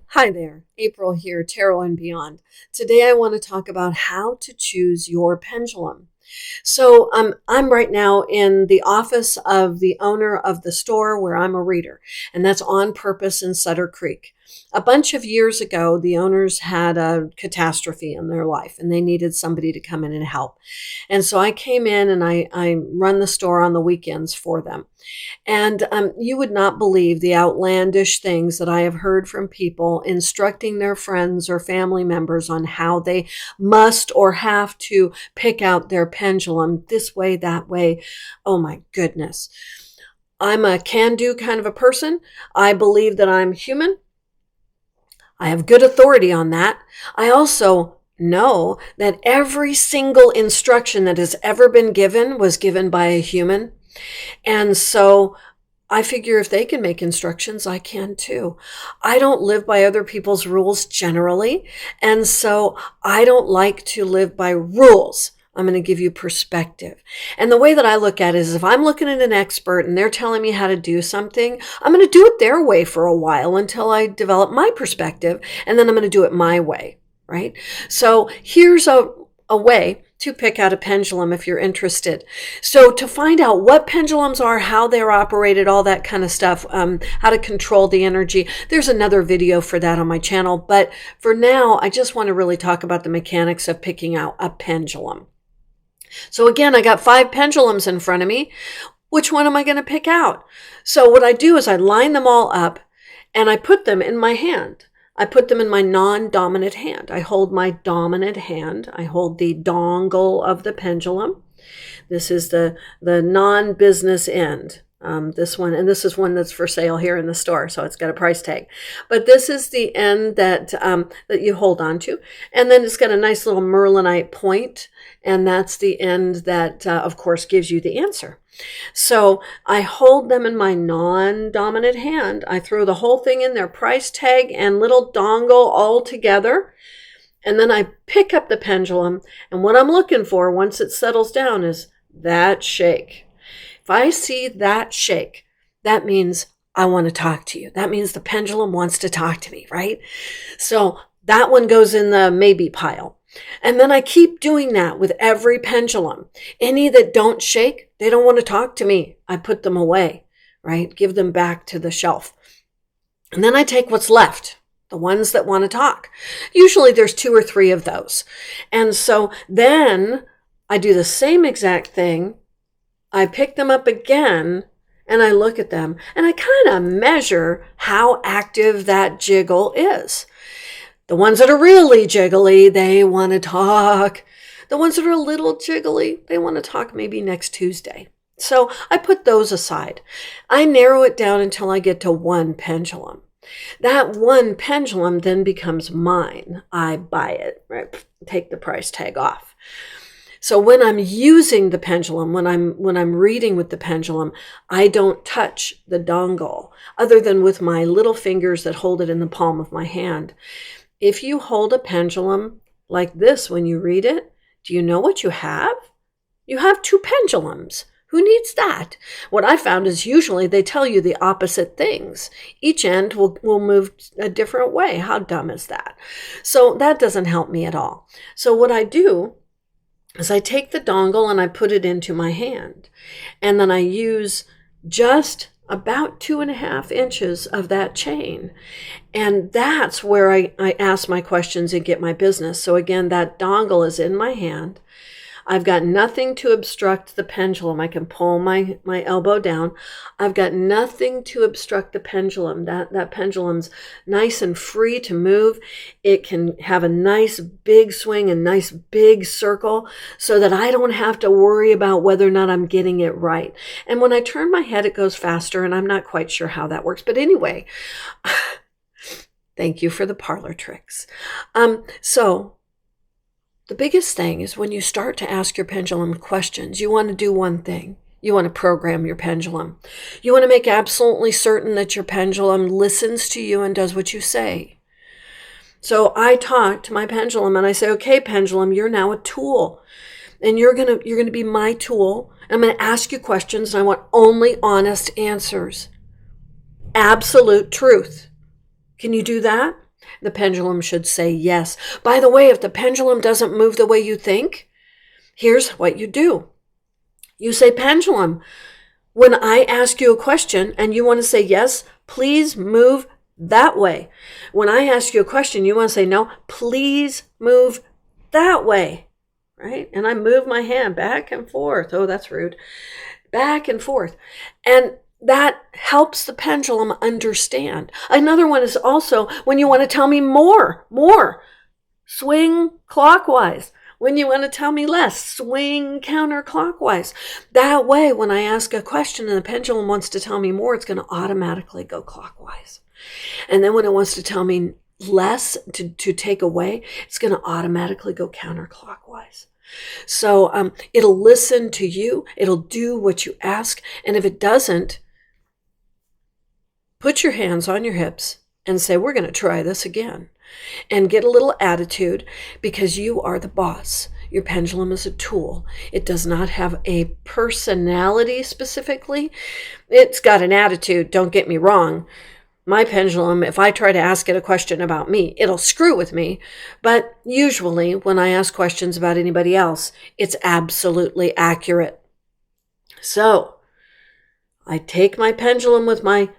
Hi there, April here, Tarot and Beyond. Today I want to talk about how to choose your pendulum. I'm right now in the office of the owner of the store where I'm a reader, and that's on purpose in Sutter Creek. A bunch of years ago, the owners had a catastrophe in their life and they needed somebody to come in and help. And so I came in and I run the store on the weekends for them. And you would not believe the outlandish things that I have heard from people instructing their friends or family members on how they must or have to pick out their pendulum this way, that way. Oh my goodness. I'm a can do kind of a person. I believe that I'm human. I have good authority on that. I also know that every single instruction that has ever been given was given by a human. And so I figure if they can make instructions, I can too. I don't live by other people's rules generally. And so I don't like to live by rules. I'm going to give you perspective. And the way that I look at it is if I'm looking at an expert and they're telling me how to do something, I'm going to do it their way for a while until I develop my perspective. And then I'm going to do it my way, right? So here's a way to pick out a pendulum if you're interested. So to find out what pendulums are, how they're operated, all that kind of stuff, how to control the energy, there's another video for that on my channel. But for now, I just want to really talk about the mechanics of picking out a pendulum. So again, I got 5 pendulums in front of me. Which one am I going to pick out? So what I do is I line them all up and I put them in my hand. I put them in my non-dominant hand. I hold my dominant hand. I hold the dongle of the pendulum. This is the non-business end. This one, and this is one that's for sale here in the store, so it's got a price tag. But this is the end that you hold on to, and then it's got a nice little merlinite point, and that's the end that, of course, gives you the answer. So I hold them in my non-dominant hand. I throw the whole thing in their price tag and little dongle all together. And then I pick up the pendulum. And what I'm looking for once it settles down is that shake. If I see that shake, that means I want to talk to you. That means the pendulum wants to talk to me, right? So that one goes in the maybe pile. And then I keep doing that with every pendulum. Any that don't shake, they don't want to talk to me. I put them away, right? Give them back to the shelf. And then I take what's left, the ones that want to talk. Usually there's 2 or 3 of those. And so then I do the same exact thing. I pick them up again and I look at them and I kind of measure how active that jiggle is. The ones that are really jiggly, they want to talk. The ones that are a little jiggly, they want to talk maybe next Tuesday. So I put those aside. I narrow it down until I get to 1 pendulum. That 1 pendulum then becomes mine. I buy it, right? Take the price tag off. So when I'm using the pendulum, when I'm reading with the pendulum, I don't touch the dongle other than with my little fingers that hold it in the palm of my hand. If you hold a pendulum like this when you read it, do you know what you have? You have 2 pendulums. Who needs that? What I found is usually they tell you the opposite things. Each end will move a different way. How dumb is that? So that doesn't help me at all. So what I do is I take the dongle and I put it into my hand. And then I use just about 2.5 inches of that chain. And that's where I ask my questions and get my business. So again, that dongle is in my hand. I've got nothing to obstruct the pendulum. I can pull my elbow down. I've got nothing to obstruct the pendulum. That pendulum's nice and free to move. It can have a nice big swing, a nice big circle, so that I don't have to worry about whether or not I'm getting it right. And when I turn my head, it goes faster, and I'm not quite sure how that works. But anyway, thank you for the parlor tricks. So the biggest thing is when you start to ask your pendulum questions, you want to do one thing. You want to program your pendulum. You want to make absolutely certain that your pendulum listens to you and does what you say. So I talk to my pendulum and I say, okay, pendulum, you're now a tool. And you're going to be my tool. I'm going to ask you questions and I want only honest answers. Absolute truth. Can you do that? The pendulum should say yes. By the way, if the pendulum doesn't move the way you think, here's what you do. You say, pendulum, when I ask you a question and you want to say yes, please move that way. When I ask you a question, you want to say no, please move that way, right? And I move my hand back and forth. Oh, that's rude. Back and forth. And that helps the pendulum understand. Another one is also when you want to tell me more, swing clockwise. When you want to tell me less, swing counterclockwise. That way, when I ask a question and the pendulum wants to tell me more, it's going to automatically go clockwise. And then when it wants to tell me less, to take away, it's going to automatically go counterclockwise. So it'll listen to you. It'll do what you ask. And if it doesn't, put your hands on your hips and say, we're going to try this again. And get a little attitude, because you are the boss. Your pendulum is a tool. It does not have a personality specifically. It's got an attitude, don't get me wrong. My pendulum, if I try to ask it a question about me, it'll screw with me. But usually when I ask questions about anybody else, it's absolutely accurate. So I take my pendulum with my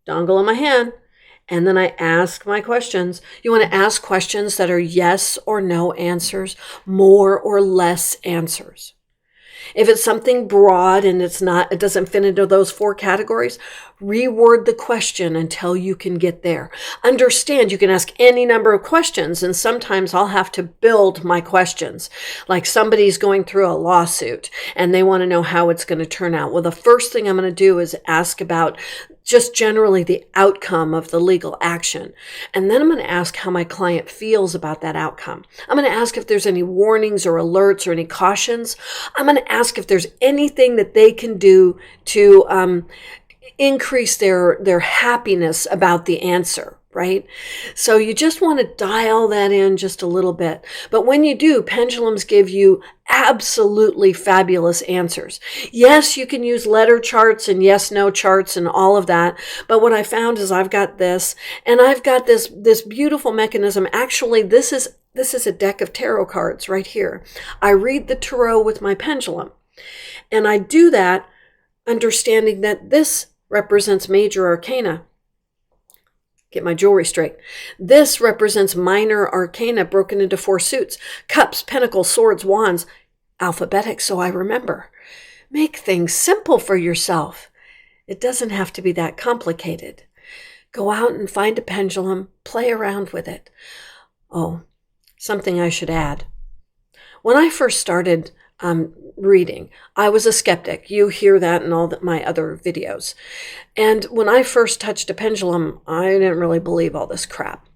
dongle in my hand, and then I ask my questions. You want to ask questions that are yes or no answers, more or less answers. If it's something broad and it doesn't fit into those 4 categories, reword the question until you can get there. Understand you can ask any number of questions, and sometimes I'll have to build my questions. Like somebody's going through a lawsuit and they want to know how it's going to turn out. Well, the first thing I'm going to do is ask about just generally the outcome of the legal action. And then I'm going to ask how my client feels about that outcome. I'm going to ask if there's any warnings or alerts or any cautions. I'm going to ask if there's anything that they can do to increase their happiness about the answer, right? So you just want to dial that in just a little bit. But when you do, pendulums give you absolutely fabulous answers. Yes, you can use letter charts and yes, no charts and all of that. But what I found is I've got this, and I've got this beautiful mechanism. Actually, this is a deck of tarot cards right here. I read the tarot with my pendulum, and I do that understanding that this represents major arcana. Get my jewelry straight. This represents minor arcana broken into 4 suits: cups, pentacles, swords, wands, alphabetic, so I remember. Make things simple for yourself. It doesn't have to be that complicated. Go out and find a pendulum, play around with it. Oh, something I should add. When I first started reading, I was a skeptic. You hear that in all my other videos. And when I first touched a pendulum, I didn't really believe all this crap.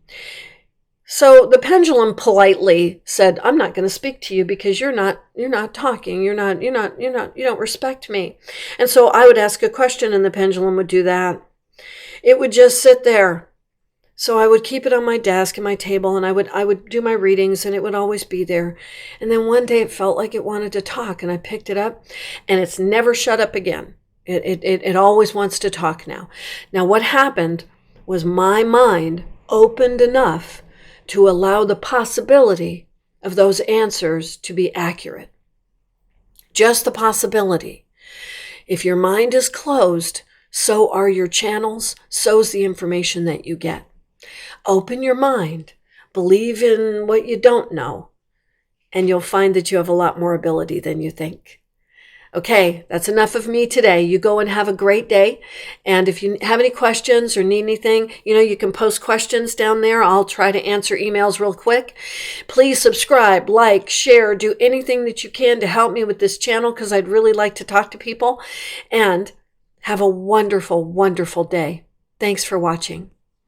So the pendulum politely said, I'm not going to speak to you because you're not talking. You don't respect me. And so I would ask a question and the pendulum would do that. It would just sit there. So I would keep it on my desk and my table, and I would do my readings, and it would always be there. And then one day it felt like it wanted to talk, and I picked it up, and it's never shut up again. It always wants to talk now. Now what happened was my mind opened enough to allow the possibility of those answers to be accurate. Just the possibility. If your mind is closed, so are your channels, so's the information that you get. Open your mind, believe in what you don't know, and you'll find that you have a lot more ability than you think. Okay, that's enough of me today. You go and have a great day. And if you have any questions or need anything, you can post questions down there. I'll try to answer emails real quick. Please subscribe, like, share, do anything that you can to help me with this channel, because I'd really like to talk to people. And have a wonderful, wonderful day. Thanks for watching.